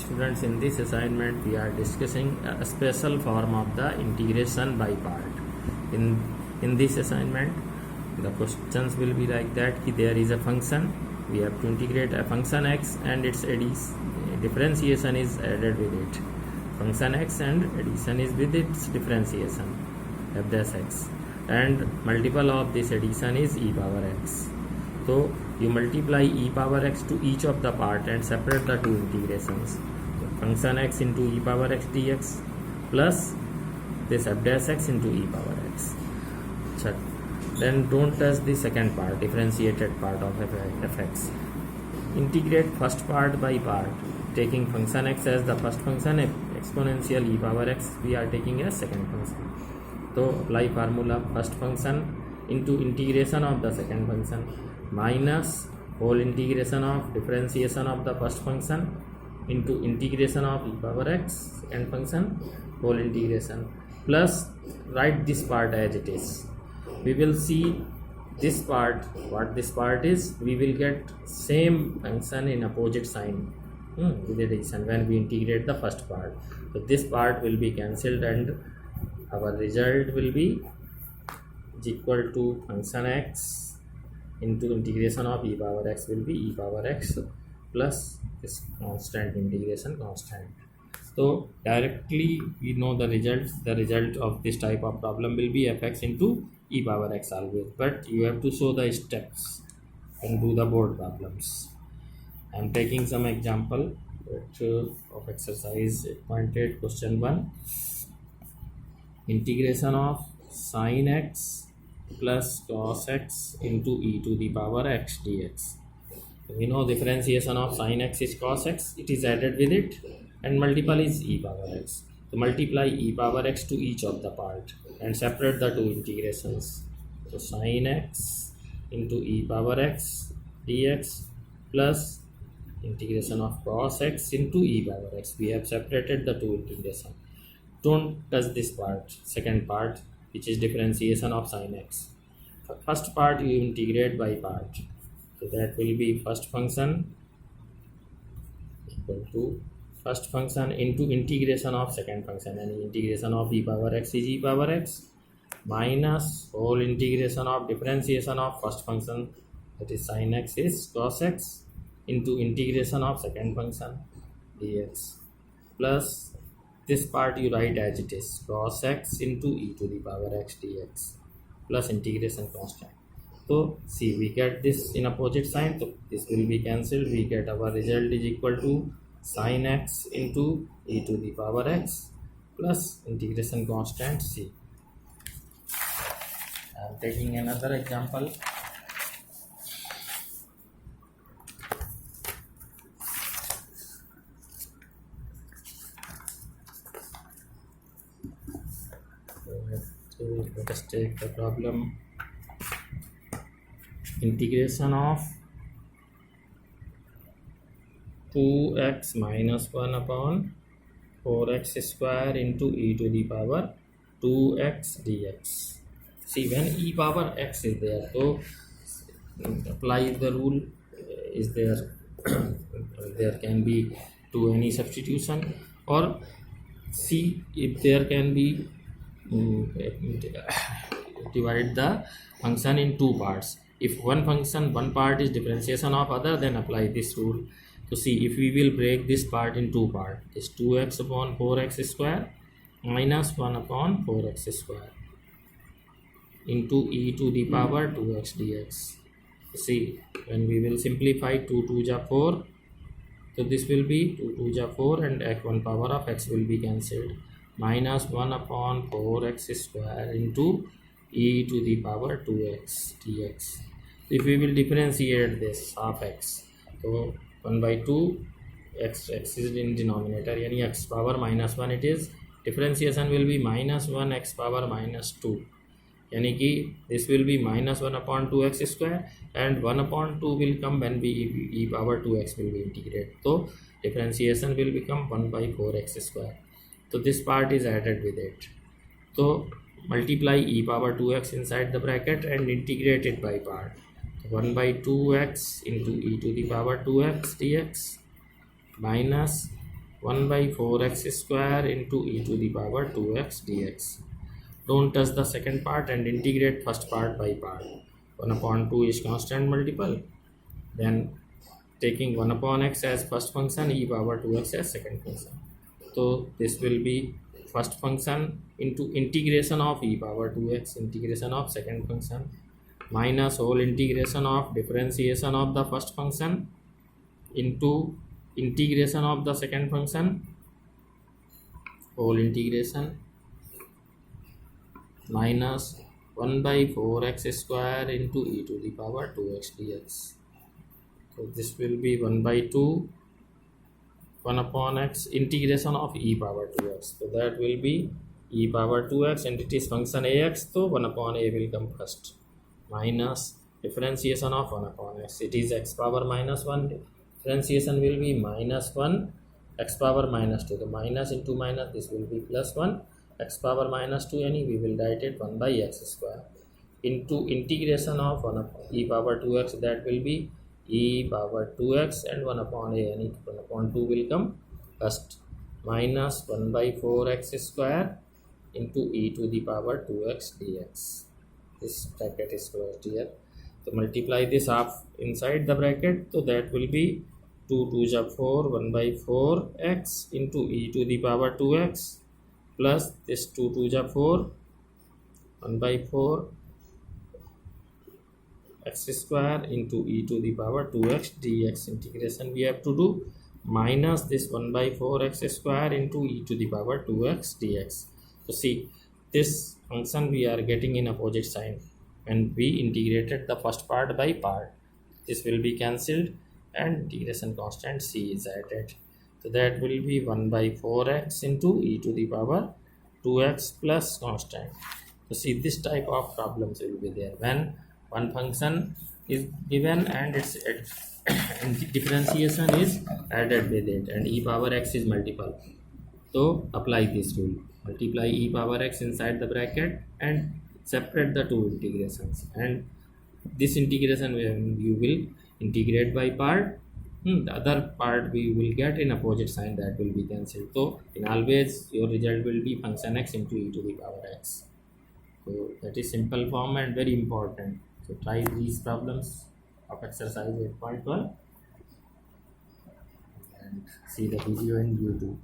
students, in this assignment we are discussing a special form of the integration by part. In this assignment, the questions will be like that ki there is a function, we have to integrate a function x and its differentiation is added with it. Function x and addition is with its differentiation f dash x, and multiple of this addition is e power x. So you multiply e power x to each of the part and separate the two integrations. So function x into e power x dx plus this f dash x into e power x. Then don't touch the second part, differentiated part of fx. Integrate first part by part, taking function x as the first function, exponential e power x we are taking as second function. So apply formula, first function into integration of the second function minus whole integration of differentiation of the first function into integration of e power x second function whole integration, plus write this part as it is. We will see this part, what this part is. We will get same function in opposite sign with addition when we integrate the first part. So this part will be cancelled and our result will be is equal to function x into integration of e power x will be e power x plus this constant integration constant. So directly we know the result of this type of problem will be fx into e power x always, but you have to show the steps and do the board problems. I am taking some example of exercise 8.8 question 1. Integration of sin x plus cos x into e to the power x dx. We know differentiation of sin x is cos x, it is added with it, and multiple is e power x. So multiply e power x to each of the part and separate the two integrations. So sin x into e power x dx plus integration of cos x into e power x. We have separated the two integration. Don't touch this part, second part, which is differentiation of sin x. First part you integrate by part. So that will be first function equal to first function into integration of second function, and integration of e power x is e power x minus whole integration of differentiation of first function, that is sin x is cos x, into integration of second function dx plus this part you write as it is, cos x into e to the power x dx plus integration constant. So see, we get this in opposite sign, so this will be cancelled. We get our result is equal to sin x into e to the power x plus integration constant c. I am taking another example. Let us take the problem. Integration of 2x minus 1 upon 4x square into e to the power 2x dx. See, when e power x is there, so apply the rule is there. There can be to any substitution, or see if there can be divide the function in two parts. If one part is differentiation of other, then apply this rule. So see, if we will break this part in two parts, is 2x upon 4x square minus 1 upon 4x square into e to the power 2x dx. See, when we will simplify 2 2 are 4, so this will be 2 2 are 4 and at 1 power of x will be cancelled, minus 1 upon 4x square into e to the power 2x dx. If we will differentiate this half x, so 1 by 2 x is in denominator, yani x power minus 1 it is, differentiation will be minus 1 x power minus 2, yani ki this will be minus 1 upon 2x square, and 1 upon 2 will come when we e power 2x will be integrated. So differentiation will become 1 by 4x square. So this part is added with it. So multiply e power 2x inside the bracket and integrate it by part. 1 by 2x into e to the power 2x dx minus 1 by 4x square into e to the power 2x dx. Don't touch the second part and integrate first part by part. 1 upon 2 is constant multiple. Then taking 1 upon x as first function, e power 2x as second function. So this will be first function into integration of e power 2x, integration of second function, minus whole integration of differentiation of the first function into integration of the second function, whole integration, minus 1 by 4x square into e to the power 2x dx. So this will be 1 by 2 1 upon x integration of e power 2x. So that will be e power 2x and it is function ax, so 1 upon a will come first, minus differentiation of 1 upon x, it is x power minus 1, differentiation will be minus 1 x power minus 2, the minus into minus, this will be plus 1 x power minus 2, and we will write it 1 by x square into integration of 1 upon e power 2x, that will be e power 2x and 1 upon a, and 1 upon 2 will come first, minus 1 by 4x square into e to the power 2x dx. This bracket is closed here. So multiply this half inside the bracket, so that will be 2 2s are 4, 1 by 4x into e to the power 2x plus this 2 2s are 4, 1 by 4 x square into e to the power 2x dx. Integration we have to do, minus this 1 by 4x square into e to the power 2x dx. So see, this function we are getting in opposite sign, and we integrated the first part by part. This will be cancelled and integration constant c is added. So that will be 1 by 4x into e to the power 2x plus constant. So see, this type of problems will be there when one function is given and its and differentiation is added with it, and e power x is multiple. So apply this rule, multiply e power x inside the bracket and separate the two integrations, and this integration you will integrate by part, the other part we will get in opposite sign, that will be cancelled. So in always your result will be function x into e to the power x. So that is simple form and very important. So try these problems of exercise 8.1 and see the video in YouTube.